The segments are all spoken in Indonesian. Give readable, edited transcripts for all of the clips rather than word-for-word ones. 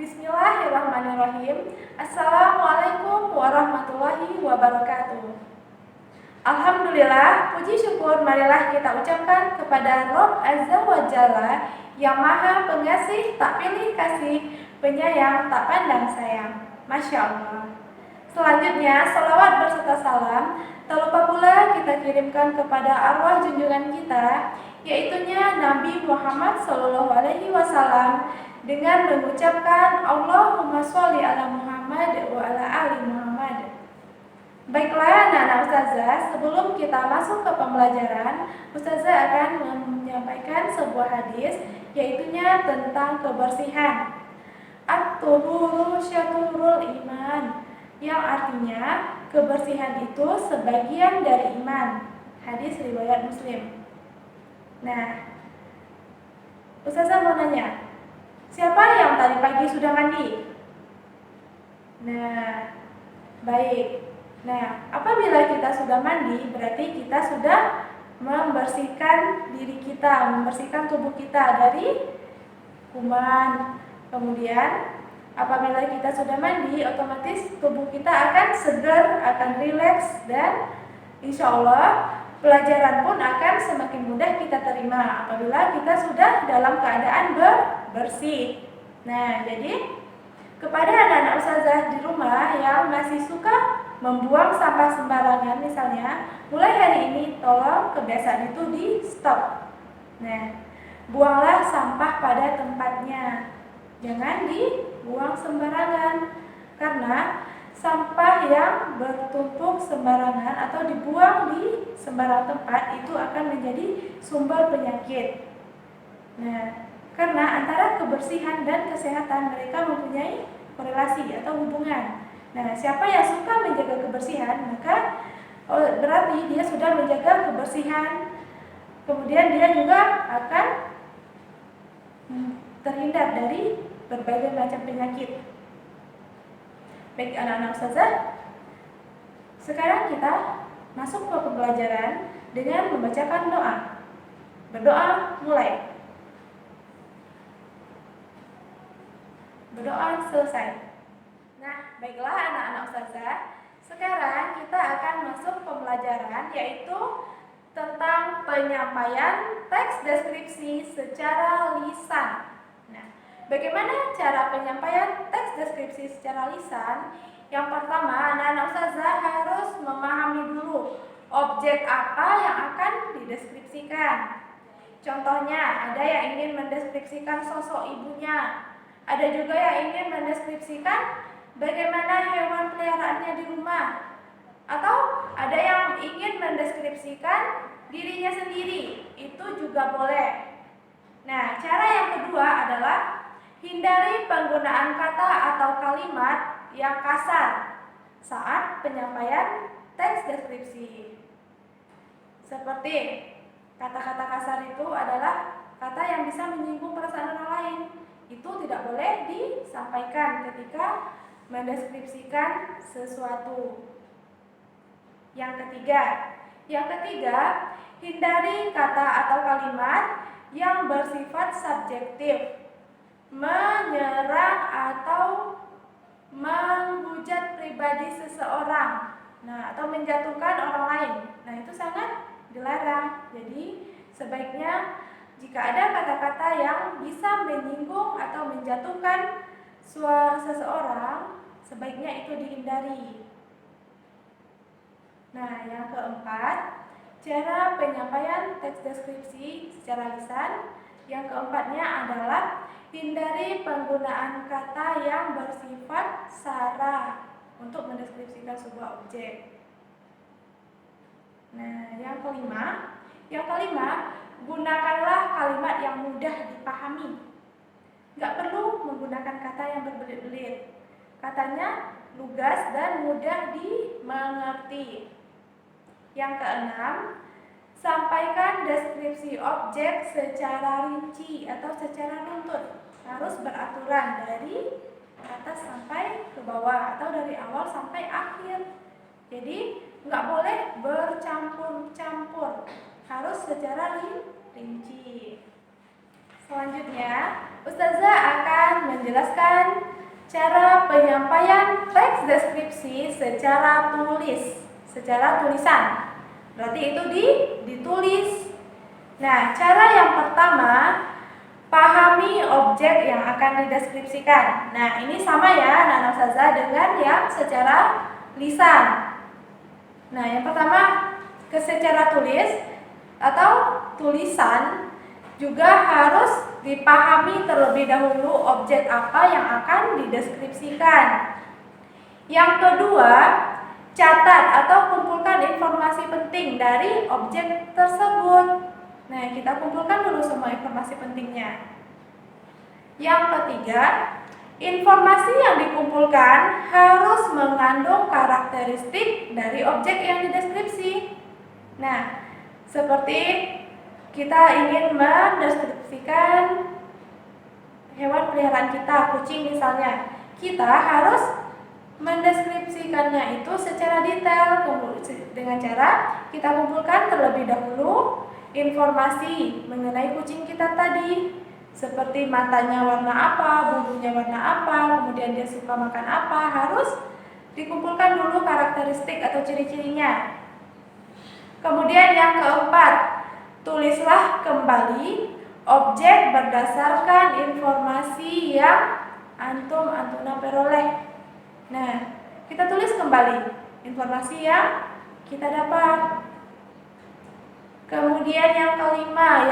Bismillahirrahmanirrahim. Assalamualaikum warahmatullahi wabarakatuh. Alhamdulillah, puji syukur marilah kita ucapkan kepada Rabb Azza wa Jalla yang maha pengasih tak pilih kasih, penyayang tak pandang sayang. Masya Allah. Selanjutnya, salawat berserta salam tak lupa pula kita kirimkan kepada arwah junjungan kita, yaitunya Nabi Muhammad SAW, dengan mengucapkan Allahumma sholli ala Muhammad wa ala ali Muhammad. Baiklah anak-anak Ustazah, sebelum kita masuk ke pembelajaran, Ustazah akan menyampaikan sebuah hadis, yaitunya tentang kebersihan. At-tuhuru syatrul iman, yang artinya kebersihan itu sebagian dari iman. Hadis riwayat Muslim. Nah, Ustazah mau nanya, siapa yang tadi pagi sudah mandi? Nah, baik. Nah, apabila kita sudah mandi, berarti kita sudah membersihkan diri kita, membersihkan tubuh kita dari kuman. Kemudian, apabila kita sudah mandi, otomatis tubuh kita akan segar, akan rileks, dan insya Allah pelajaran pun akan semakin mudah kita terima apabila kita sudah dalam keadaan bersih. Nah, jadi kepada anak-anak Ustazah di rumah yang masih suka membuang sampah sembarangan misalnya, mulai hari ini tolong kebiasaan itu di stop. Nah, buanglah sampah pada tempatnya. Jangan dibuang sembarangan, karena sampah yang bertumpuk sembarangan atau dibuang di sembarang tempat itu akan menjadi sumber penyakit. Nah, karena antara kebersihan dan kesehatan mereka mempunyai korelasi atau hubungan. Nah, siapa yang suka menjaga kebersihan, maka berarti dia sudah menjaga kebersihan. Kemudian dia juga akan terhindar dari berbagai macam penyakit. Baik anak-anak Ustazah, sekarang kita masuk ke pembelajaran dengan membacakan doa. Berdoa mulai. Berdoa selesai. Nah, baiklah anak-anak Ustazah, sekarang kita akan masuk pembelajaran, yaitu tentang penyampaian teks deskripsi secara lisan. Nah, bagaimana cara penyampaian teks deskripsi secara lisan? Yang pertama, anak-anak Ustazah harus memahami dulu objek apa yang akan dideskripsikan. Contohnya, ada yang ingin mendeskripsikan sosok ibunya, ada juga yang ingin mendeskripsikan bagaimana hewan peliharaannya di rumah, atau ada yang ingin mendeskripsikan dirinya sendiri, itu juga boleh. Nah, cara yang kedua adalah hindari penggunaan kata atau kalimat yang kasar saat penyampaian teks deskripsi. Seperti kata-kata kasar itu adalah kata yang bisa menyinggung perasaan orang lain. Itu tidak boleh disampaikan ketika mendeskripsikan sesuatu. Yang ketiga, hindari kata atau kalimat yang bersifat subjektif, menyerang atau menghujat pribadi seseorang, atau menjatuhkan orang lain. Nah, itu sangat dilarang. Jadi, sebaiknya jika ada kata-kata yang bisa menyinggung atau menjatuhkan seseorang, sebaiknya itu dihindari. Nah, yang keempat, cara penyampaian teks deskripsi secara lisan. Yang keempatnya adalah hindari penggunaan kata yang bersifat sara untuk mendeskripsikan sebuah objek. Nah, yang kelima, gunakanlah kalimat yang mudah dipahami. Gak perlu menggunakan kata yang berbelit-belit. Katanya lugas dan mudah dimengerti. Yang keenam, sampaikan deskripsi objek secara rinci atau secara runtut. Harus beraturan dari atas sampai ke bawah atau dari awal sampai akhir. Jadi nggak boleh bercampur-campur, harus secara rinci. Selanjutnya, Ustazah akan menjelaskan cara penyampaian teks deskripsi secara tulisan. Berarti itu ditulis. Nah, cara yang pertama, pahami objek yang akan dideskripsikan. Nah, ini sama ya anak-anak ustazah dengan yang secara lisan. Nah, yang pertama secara tulis atau tulisan juga harus dipahami terlebih dahulu objek apa yang akan dideskripsikan. Yang kedua, catat atau kumpulkan informasi penting dari objek tersebut. Nah, kita kumpulkan dulu semua informasi pentingnya. Yang ketiga, informasi yang dikumpulkan harus mengandung karakteristik dari objek yang dideskripsi. Nah, seperti kita ingin mendeskripsikan hewan peliharaan kita, kucing misalnya, kita harus mendeskripsikannya itu secara detail dengan cara kita kumpulkan terlebih dahulu informasi mengenai kucing kita tadi, seperti matanya warna apa, bulunya warna apa, kemudian dia suka makan apa, harus dikumpulkan dulu karakteristik atau ciri-cirinya. Kemudian yang keempat, tulislah kembali objek berdasarkan informasi yang antuna peroleh. Nah, kita tulis kembali informasi yang kita dapat. Kemudian yang kelima,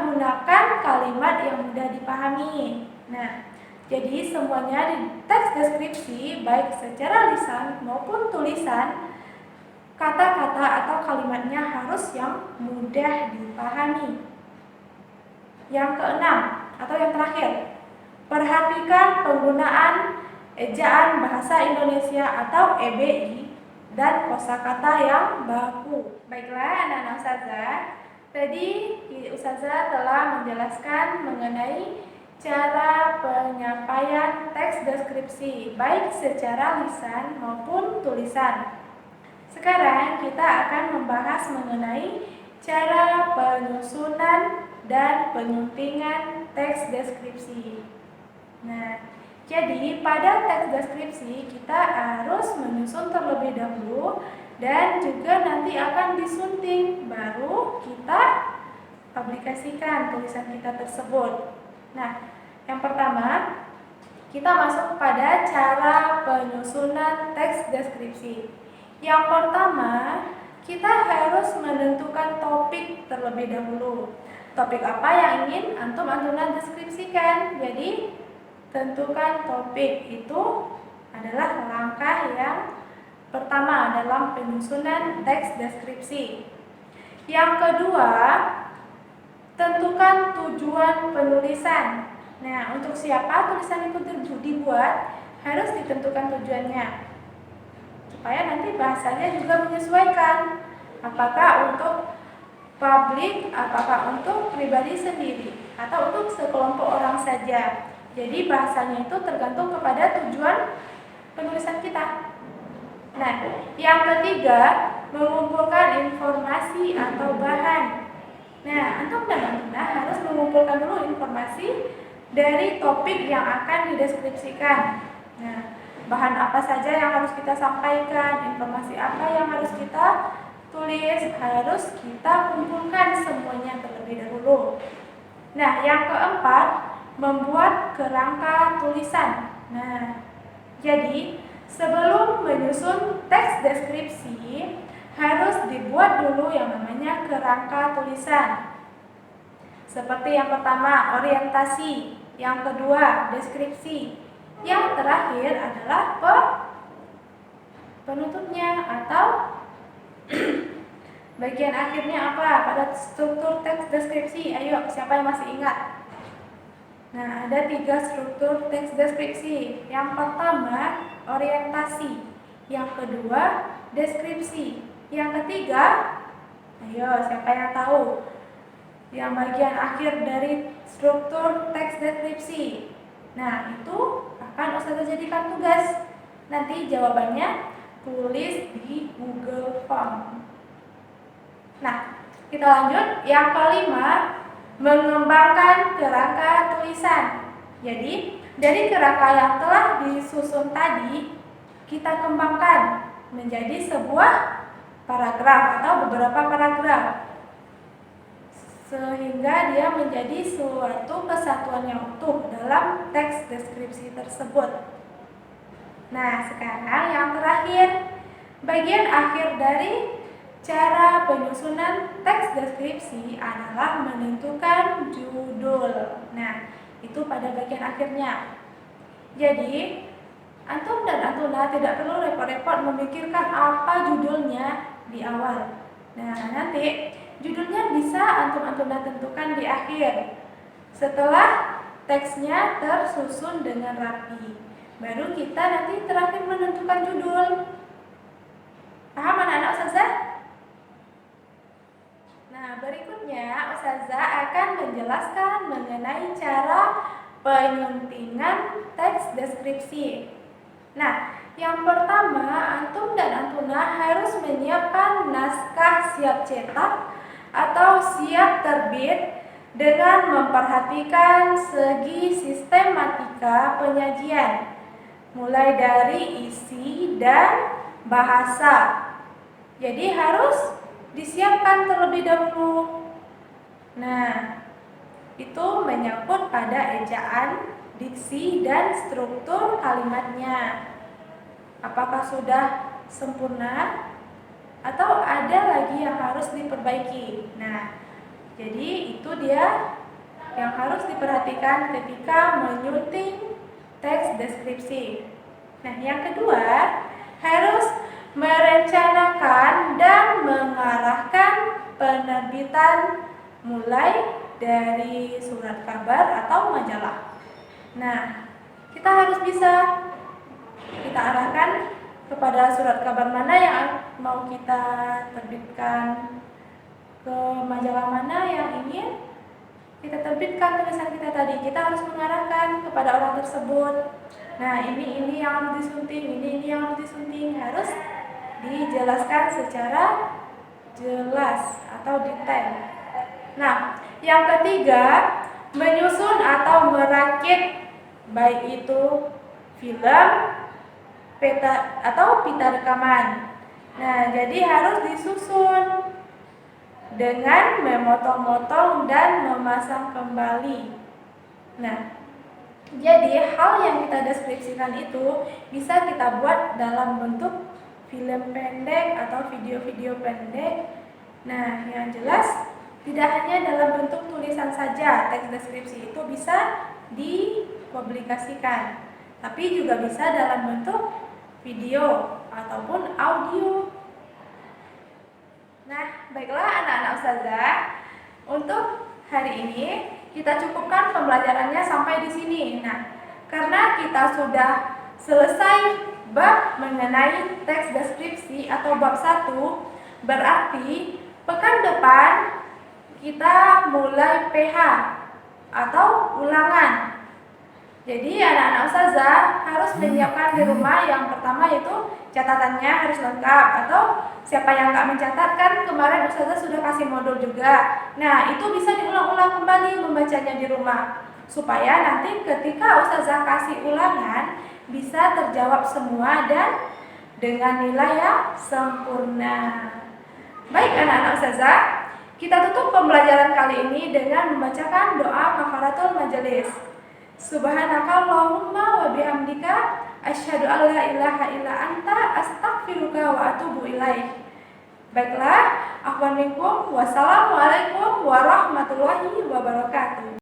gunakan kalimat yang mudah dipahami. Nah, jadi semuanya di teks deskripsi, baik secara lisan maupun tulisan, kata-kata atau kalimatnya harus yang mudah dipahami. Yang keenam, atau yang terakhir, perhatikan penggunaan ejaan bahasa Indonesia atau EBI dan kosakata yang baku. Baiklah anak-anak ustazah, tadi ustazah telah menjelaskan mengenai cara penyampaian teks deskripsi baik secara lisan maupun tulisan. Sekarang kita akan membahas mengenai cara penyusunan dan penyuntingan teks deskripsi. Nah, jadi pada teks deskripsi kita harus menyusun terlebih dahulu dan juga nanti akan disunting, baru kita aplikasikan tulisan kita tersebut. Nah, yang pertama kita masuk pada cara penyusunan teks deskripsi. Yang pertama, kita harus menentukan topik terlebih dahulu. Topik apa yang ingin antum-antunan deskripsikan. Jadi tentukan topik, itu adalah langkah yang pertama dalam penyusunan teks deskripsi. Yang kedua, tentukan tujuan penulisan. Nah, untuk siapa tulisan itu dibuat, harus ditentukan tujuannya, supaya nanti bahasanya juga menyesuaikan. Apakah untuk publik, apakah untuk pribadi sendiri, atau untuk sekelompok orang saja. Jadi bahasanya itu tergantung kepada tujuan penulisan kita. Nah, yang ketiga, mengumpulkan informasi atau bahan. Nah, antum dan anda harus mengumpulkan dulu informasi dari topik yang akan dideskripsikan. Nah, bahan apa saja yang harus kita sampaikan, informasi apa yang harus kita tulis, harus kita kumpulkan semuanya terlebih dahulu. Nah, yang keempat, membuat kerangka tulisan. Nah, jadi sebelum menyusun teks deskripsi harus dibuat dulu yang namanya kerangka tulisan. Seperti yang pertama, orientasi, yang kedua, deskripsi, yang terakhir adalah penutupnya atau bagian akhirnya apa pada struktur teks deskripsi. Ayo, siapa yang masih ingat? Nah, ada 3 struktur teks deskripsi. Yang pertama, orientasi. Yang kedua, deskripsi. Yang ketiga, ayo siapa yang tahu? Yang bagian akhir dari struktur teks deskripsi. Nah, itu akan ustazah jadikan tugas. Nanti jawabannya tulis di Google Form. Nah, kita lanjut. Yang kelima, mengembangkan kerangka tulisan. Jadi, Dari kerangka yang telah disusun tadi, kita kembangkan menjadi sebuah paragraf atau beberapa paragraf, sehingga dia menjadi suatu kesatuan yang utuh dalam teks deskripsi tersebut. Nah, sekarang yang terakhir, bagian akhir dari cara penyusunan teks deskripsi adalah menentukan judul. Nah, itu pada bagian akhirnya. Jadi, antum dan antuna tidak perlu repot-repot memikirkan apa judulnya di awal. Nah, nanti judulnya bisa antum-antuna tentukan di akhir, setelah teksnya tersusun dengan rapi. Baru kita nanti terakhir menentukan judul. Paham anak-anak Ustazah? Nah, berikutnya Ustazah akan menjelaskan mengenai cara penyuntingan teks deskripsi. Nah, yang pertama, antum dan antuna harus menyiapkan naskah siap cetak atau siap terbit dengan memperhatikan segi sistematika penyajian, mulai dari isi dan bahasa. Jadi harus disiapkan terlebih dahulu. Nah, itu menyangkut pada ejaan, diksi, dan struktur kalimatnya. Apakah sudah sempurna atau ada lagi yang harus diperbaiki? Nah, jadi itu dia yang harus diperhatikan ketika menyunting teks deskripsi. Nah, yang kedua, harus merencanakan dan mengarahkan penerbitan mulai dari surat kabar atau majalah. Nah, kita harus bisa kita arahkan kepada surat kabar mana yang mau kita terbitkan, ke majalah mana yang ingin kita terbitkan tulisan kita tadi. Kita harus mengarahkan kepada orang tersebut. Nah, ini yang harus disunting, ini yang harus disunting, harus dijelaskan secara jelas atau detail. Nah, yang ketiga, menyusun atau merakit, baik itu film, peta atau pita rekaman. Nah, jadi harus disusun dengan memotong-motong dan memasang kembali. Nah, jadi hal yang kita deskripsikan itu bisa kita buat dalam bentuk film pendek atau video-video pendek. Nah, yang jelas tidak hanya dalam bentuk tulisan saja, teks deskripsi itu bisa dipublikasikan, tapi juga bisa dalam bentuk video ataupun audio. Nah, baiklah anak-anak Ustazah, untuk hari ini kita cukupkan pembelajarannya sampai di sini. Nah, karena kita sudah selesai bab mengenai teks deskripsi atau bab 1, berarti pekan depan kita mulai PH atau ulangan. Jadi anak-anak Ustazah harus menyiapkan di rumah. Yang pertama yaitu catatannya harus lengkap, atau siapa yang nggak mencatat, kan kemarin Ustazah sudah kasih modul juga. Nah, itu bisa diulang-ulang kembali membacanya di rumah, supaya nanti ketika Ustazah kasih ulangan bisa terjawab semua dan dengan nilai yang sempurna. Baik anak-anak Ustazah, kita tutup pembelajaran kali ini dengan membacakan doa kafaratul majelis. Subhanakallahumma wa bihamdika asyhadu an la ilaha illa anta astaghfiruka wa atubu ilaik. Baiklah, afwan minkum. Wassalamualaikum warahmatullahi wabarakatuh.